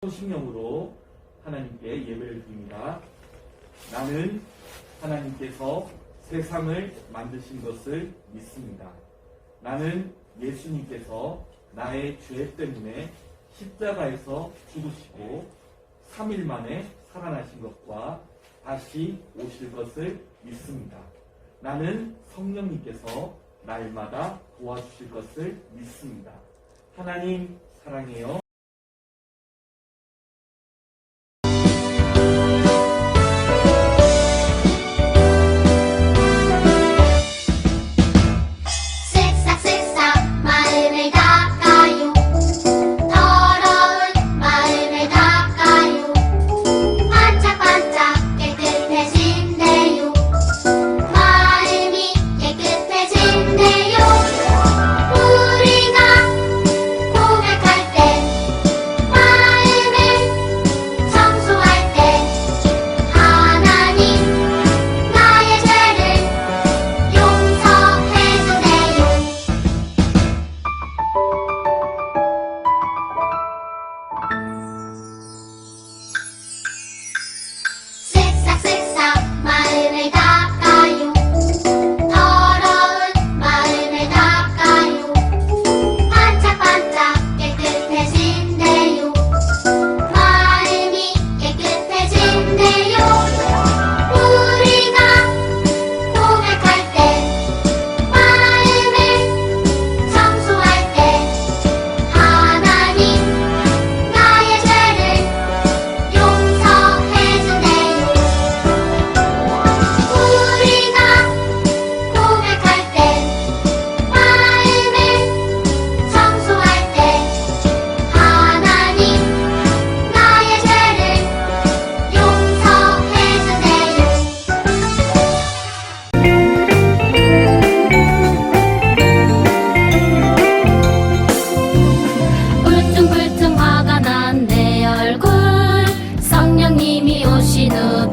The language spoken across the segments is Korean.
소신령으로 하나님께 예배를 드립니다. 나는 하나님께서 세상을 만드신 것을 믿습니다. 나는 예수님께서 나의 죄 때문에 십자가에서 죽으시고 3일 만에 살아나신 것과 다시 오실 것을 믿습니다. 나는 성령님께서 날마다 도와주실 것을 믿습니다. 하나님 사랑해요.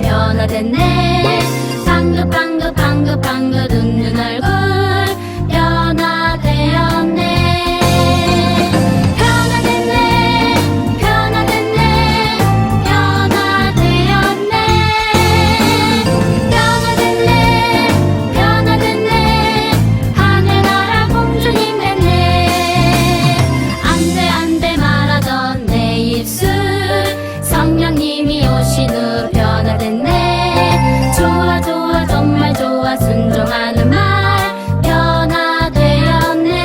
변화됐네. 방긋 웃는 얼굴 변화되었네. 변화되었네. 하늘나라 공주님 됐네. 안돼 말하던 내 입술 성령님이 오신 후 변화됐네. 좋아 정말 좋아 순종하는 말 변화되었네.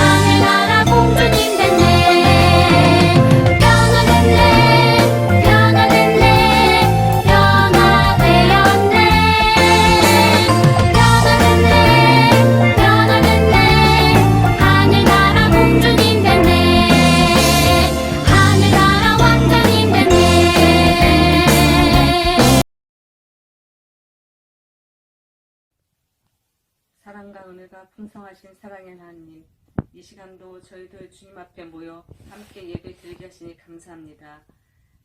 하늘나라 공주님 됐네. 변화되었네. 하늘나라 공주님 됐네. 하늘나라 공주님 됐네. 하늘나라 왕자님 됐네. 사랑과 은혜가 풍성하신 사랑의 하나님, 이 시간도 저희들 주님 앞에 모여 함께 예배 드리게 하시니 감사합니다.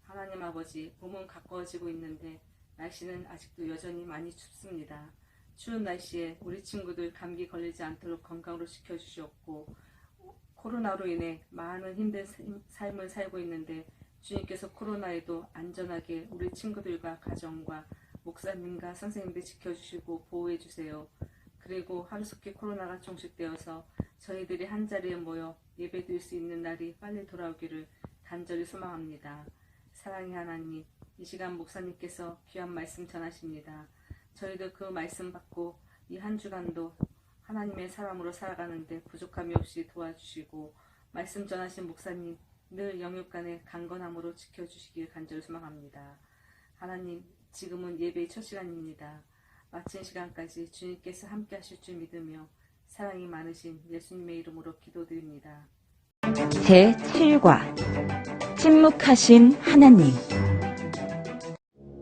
하나님 아버지, 봄은 가까워지고 있는데 날씨는 아직도 여전히 많이 춥습니다. 추운 날씨에 우리 친구들 감기 걸리지 않도록 건강으로 지켜주시옵고, 코로나로 인해 많은 힘든 삶을 살고 있는데 주님께서 코로나에도 안전하게 우리 친구들과 가정과 목사님과 선생님들 지켜주시고 보호해주세요. 그리고 하루속히 코로나가 종식되어서 저희들이 한자리에 모여 예배드릴 수 있는 날이 빨리 돌아오기를 간절히 소망합니다. 사랑의 하나님, 이 시간 목사님께서 귀한 말씀 전하십니다. 저희도 그 말씀 받고 이 한 주간도 하나님의 사람으로 살아가는데 부족함이 없이 도와주시고, 말씀 전하신 목사님 늘 영육간의 강건함으로 지켜주시길 간절히 소망합니다. 하나님, 지금은 예배의 첫 시간입니다. 마친 시간까지 주님께서 함께 하실 줄 믿으며 사랑이 많으신 예수님의 이름으로 기도드립니다. 제7과 침묵하신 하나님.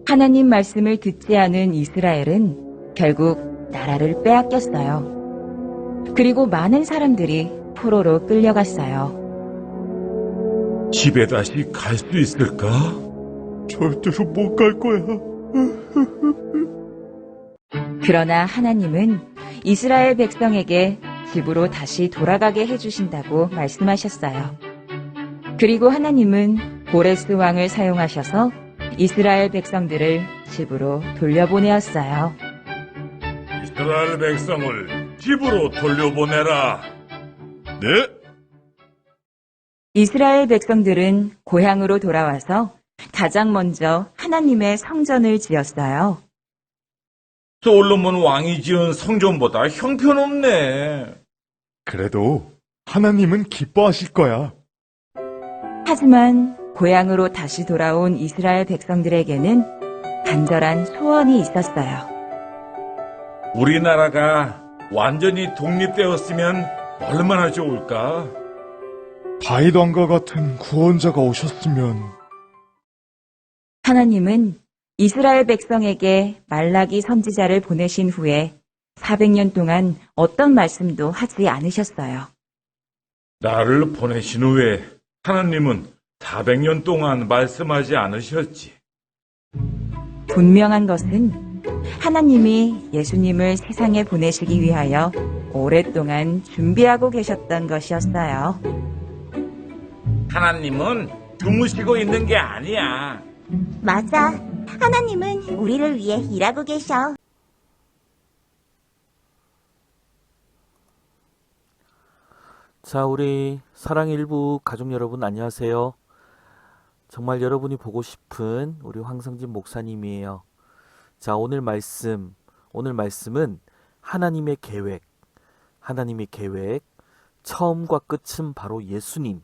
하나님 말씀을 듣지 않은 이스라엘은 결국 나라를 빼앗겼어요. 그리고 많은 사람들이 포로로 끌려갔어요. 집에 다시 갈 수 있을까? 절대로 못 갈 거야. 그러나 하나님은 이스라엘 백성에게 집으로 다시 돌아가게 해주신다고 말씀하셨어요. 그리고 하나님은 고레스 왕을 사용하셔서 이스라엘 백성들을 집으로 돌려보내었어요. 이스라엘 백성을 집으로 돌려보내라. 네? 이스라엘 백성들은 고향으로 돌아와서 가장 먼저 하나님의 성전을 지었어요. 솔로몬 왕이 지은 성전보다 형편없네. 그래도 하나님은 기뻐하실 거야. 하지만 고향으로 다시 돌아온 이스라엘 백성들에게는 간절한 소원이 있었어요. 우리나라가 완전히 독립되었으면 얼마나 좋을까? 다윗 왕과 같은 구원자가 오셨으면. 하나님은 이스라엘 백성에게 말라기 선지자를 보내신 후에 400년 동안 어떤 말씀도 하지 않으셨어요. 나를 보내신 후에 하나님은 400년 동안 말씀하지 않으셨지. 분명한 것은 하나님이 예수님을 세상에 보내시기 위하여 오랫동안 준비하고 계셨던 것이었어요. 하나님은 주무시고 있는 게 아니야. 맞아. 하나님은 우리를 위해 일하고 계셔. 자, 우리 사랑의 일부 가족 여러분 안녕하세요. 정말 여러분이 보고 싶은 우리 황성진 목사님이에요. 자, 오늘 말씀은 하나님의 계획, 처음과 끝은 바로 예수님,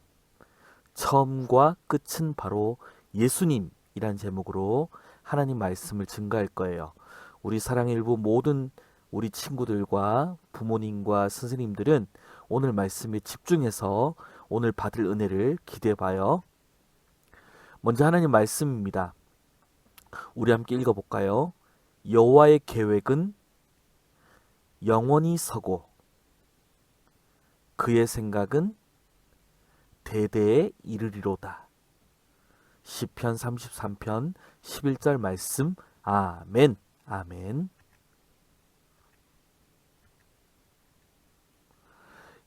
처음과 끝은 바로 예수님이란 제목으로 하나님 말씀을 증거할 거예요. 우리 사랑의 일부 모든 우리 친구들과 부모님과 선생님들은 오늘 말씀에 집중해서 오늘 받을 은혜를 기대해 봐요. 먼저 하나님 말씀입니다. 우리 함께 읽어볼까요? 여호와의 계획은 영원히 서고 그의 생각은 대대에 이르리로다. 시편 33편 11절 말씀. 아멘. 아멘.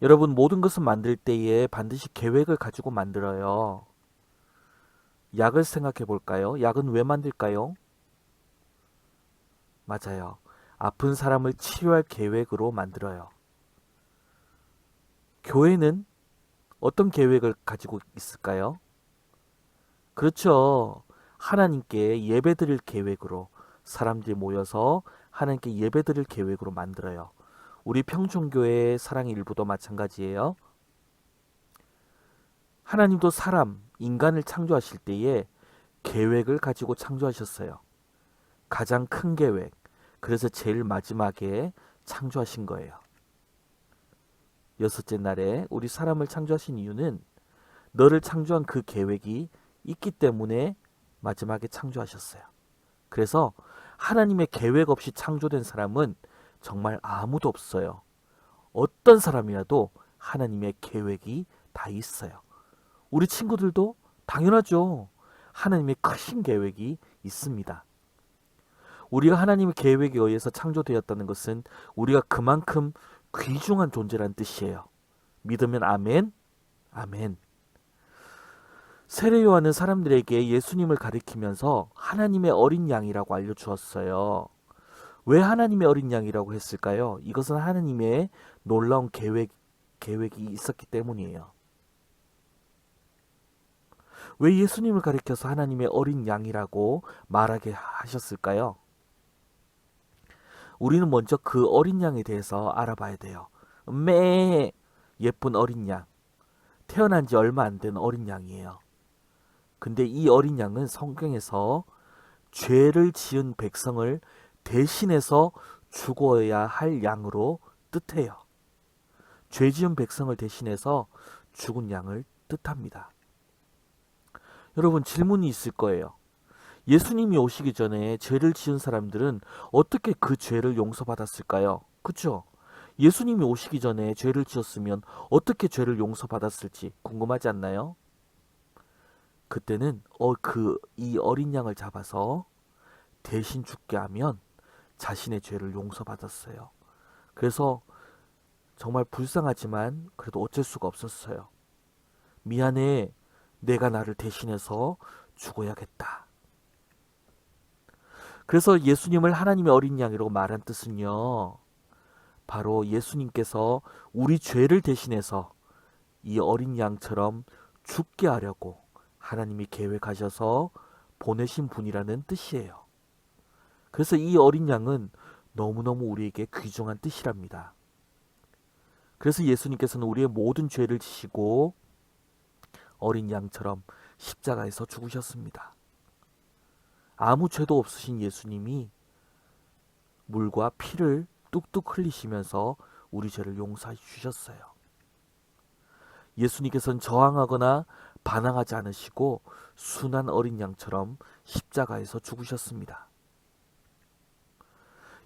여러분, 모든 것을 만들 때에 반드시 계획을 가지고 만들어요. 약을 생각해 볼까요? 약은 왜 만들까요? 맞아요. 아픈 사람을 치료할 계획으로 만들어요. 교회는 어떤 계획을 가지고 있을까요? 그렇죠. 하나님께 예배드릴 계획으로 사람들이 모여서 하나님께 예배드릴 계획으로 만들어요. 우리 평촌교회 사랑의 일부도 마찬가지예요. 하나님도 인간을 창조하실 때에 계획을 가지고 창조하셨어요. 가장 큰 계획, 그래서 제일 마지막에 창조하신 거예요. 여섯째 날에 우리 사람을 창조하신 이유는 너를 창조한 그 계획이 있기 때문에 마지막에 창조하셨어요. 그래서 하나님의 계획 없이 창조된 사람은 정말 아무도 없어요. 어떤 사람이라도 하나님의 계획이 다 있어요. 우리 친구들도 당연하죠. 하나님의 크신 계획이 있습니다. 우리가 하나님의 계획에 의해서 창조되었다는 것은 우리가 그만큼 귀중한 존재란 뜻이에요. 믿으면 아멘? 아멘. 세례 요한은 사람들에게 예수님을 가리키면서 하나님의 어린 양이라고 알려주었어요. 왜 하나님의 어린 양이라고 했을까요? 이것은 하나님의 놀라운 계획이 있었기 때문이에요. 왜 예수님을 가리켜서 하나님의 어린 양이라고 말하게 하셨을까요? 우리는 먼저 그 어린 양에 대해서 알아봐야 돼요. 예쁜 어린 양. 태어난 지 얼마 안 된 어린 양이에요. 근데 이 어린 양은 성경에서 죄를 지은 백성을 대신해서 죽어야 할 양으로 뜻해요. 죄 지은 백성을 대신해서 죽은 양을 뜻합니다. 여러분, 질문이 있을 거예요. 예수님이 오시기 전에 죄를 지은 사람들은 어떻게 그 죄를 용서받았을까요? 그쵸? 예수님이 오시기 전에 죄를 지었으면 어떻게 죄를 용서받았을지 궁금하지 않나요? 그때는 이 어린 양을 잡아서 대신 죽게 하면 자신의 죄를 용서받았어요. 그래서 정말 불쌍하지만 그래도 어쩔 수가 없었어요. 미안해, 내가 나를 대신해서 죽어야겠다. 그래서 예수님을 하나님의 어린 양이라고 말한 뜻은요, 바로 예수님께서 우리 죄를 대신해서 이 어린 양처럼 죽게 하려고 하나님이 계획하셔서 보내신 분이라는 뜻이에요. 그래서 이 어린 양은 너무너무 우리에게 귀중한 뜻이랍니다. 그래서 예수님께서는 우리의 모든 죄를 지시고 어린 양처럼 십자가에서 죽으셨습니다. 아무 죄도 없으신 예수님이 물과 피를 뚝뚝 흘리시면서 우리 죄를 용서해 주셨어요. 예수님께서는 저항하거나 반항하지 않으시고 순한 어린 양처럼 십자가에서 죽으셨습니다.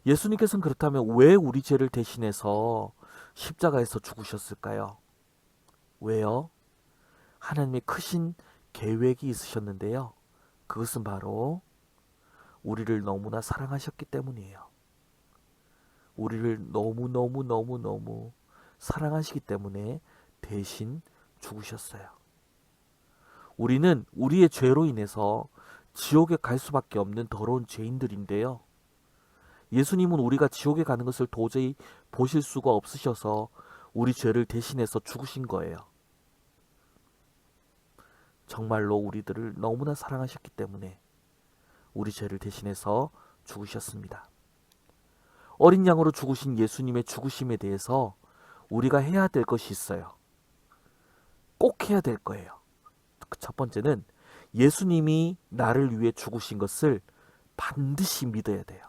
예수님께서는 그렇다면 왜 우리 죄를 대신해서 십자가에서 죽으셨을까요? 왜요? 하나님의 크신 계획이 있으셨는데요. 그것은 바로 우리를 너무나 사랑하셨기 때문이에요. 우리를 너무 사랑하시기 때문에 대신 죽으셨어요. 우리는 우리의 죄로 인해서 지옥에 갈 수밖에 없는 더러운 죄인들인데요. 예수님은 우리가 지옥에 가는 것을 도저히 보실 수가 없으셔서 우리 죄를 대신해서 죽으신 거예요. 정말로 우리들을 너무나 사랑하셨기 때문에 우리 죄를 대신해서 죽으셨습니다. 어린 양으로 죽으신 예수님의 죽으심에 대해서 우리가 해야 될 것이 있어요. 꼭 해야 될 거예요. 첫 번째는 예수님이 나를 위해 죽으신 것을 반드시 믿어야 돼요.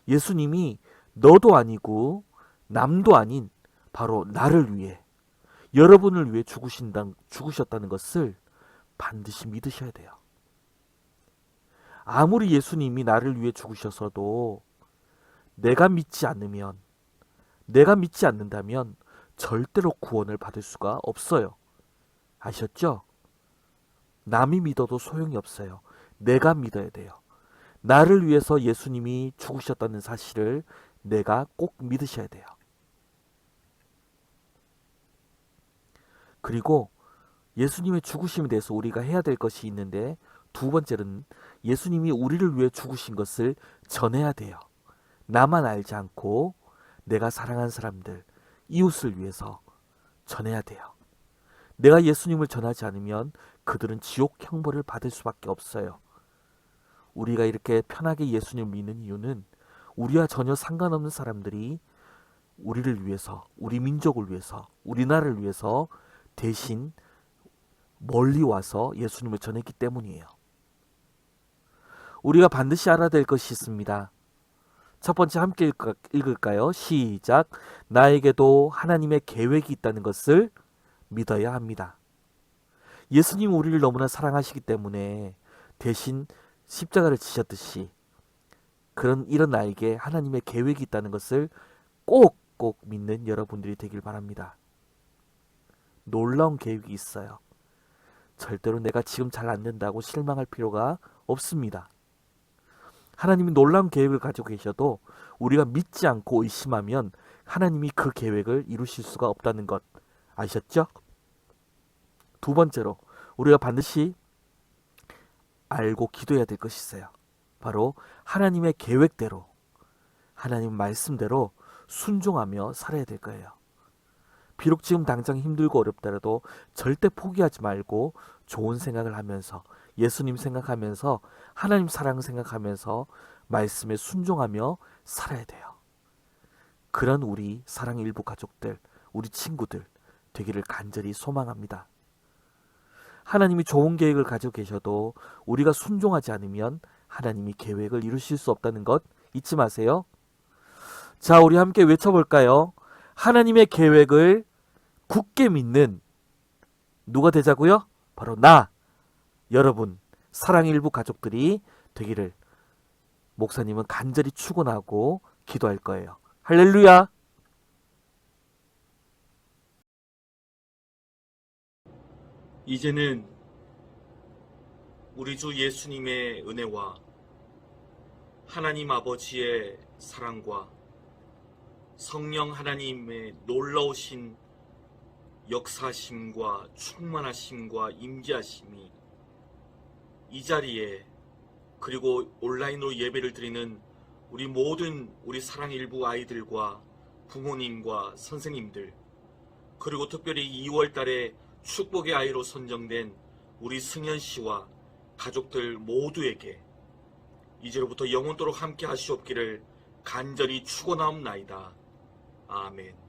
예수님이 너도 아니고 남도 아닌 바로 나를 위해, 여러분을 위해 죽으셨다는 것을 반드시 믿으셔야 돼요. 아무리 예수님이 나를 위해 죽으셔서도 내가 믿지 않는다면 절대로 구원을 받을 수가 없어요. 아셨죠? 남이 믿어도 소용이 없어요. 내가 믿어야 돼요. 나를 위해서 예수님이 죽으셨다는 사실을 내가 꼭 믿으셔야 돼요. 그리고 예수님의 죽으심에 대해서 우리가 해야 될 것이 있는데, 두 번째는 예수님이 우리를 위해 죽으신 것을 전해야 돼요. 나만 알지 않고 내가 사랑한 사람들, 이웃을 위해서 전해야 돼요. 내가 예수님을 전하지 않으면 그들은 지옥 형벌을 받을 수밖에 없어요. 우리가 이렇게 편하게 예수님을 믿는 이유는 우리와 전혀 상관없는 사람들이 우리를 위해서, 우리 민족을 위해서, 우리나라를 위해서 대신 멀리 와서 예수님을 전했기 때문이에요. 우리가 반드시 알아야 될 것이 있습니다. 첫 번째 함께 읽을까요? 시작. 나에게도 하나님의 계획이 있다는 것을 믿어야 합니다. 예수님 우리를 너무나 사랑하시기 때문에 대신 십자가를 지셨듯이 이런 나에게 하나님의 계획이 있다는 것을 꼭 믿는 여러분들이 되길 바랍니다. 놀라운 계획이 있어요. 절대로 내가 지금 잘 안 된다고 실망할 필요가 없습니다. 하나님이 놀라운 계획을 가지고 계셔도 우리가 믿지 않고 의심하면 하나님이 그 계획을 이루실 수가 없다는 것 아셨죠? 두 번째로 우리가 반드시 알고 기도해야 될 것이 있어요. 바로 하나님의 계획대로, 하나님 말씀대로 순종하며 살아야 될 거예요. 비록 지금 당장 힘들고 어렵더라도 절대 포기하지 말고 좋은 생각을 하면서, 예수님 생각하면서, 하나님 사랑 생각하면서 말씀에 순종하며 살아야 돼요. 그런 우리 사랑 일부 가족들, 우리 친구들 되기를 간절히 소망합니다. 하나님이 좋은 계획을 가지고 계셔도 우리가 순종하지 않으면 하나님이 계획을 이루실 수 없다는 것 잊지 마세요. 자, 우리 함께 외쳐볼까요? 하나님의 계획을 굳게 믿는 누가 되자고요? 바로 나, 여러분, 사랑일부 가족들이 되기를 목사님은 간절히 축원하고 기도할 거예요. 할렐루야! 이제는 우리 주 예수님의 은혜와 하나님 아버지의 사랑과 성령 하나님의 놀라우신 역사심과 충만하심과 임재하심이 이 자리에 그리고 온라인으로 예배를 드리는 우리 모든 우리 사랑일부 아이들과 부모님과 선생님들, 그리고 특별히 2월 달에 축복의 아이로 선정된 우리 승현 씨와 가족들 모두에게 이제로부터 영원토록 함께 하시옵기를 간절히 축원하옵나이다. 아멘.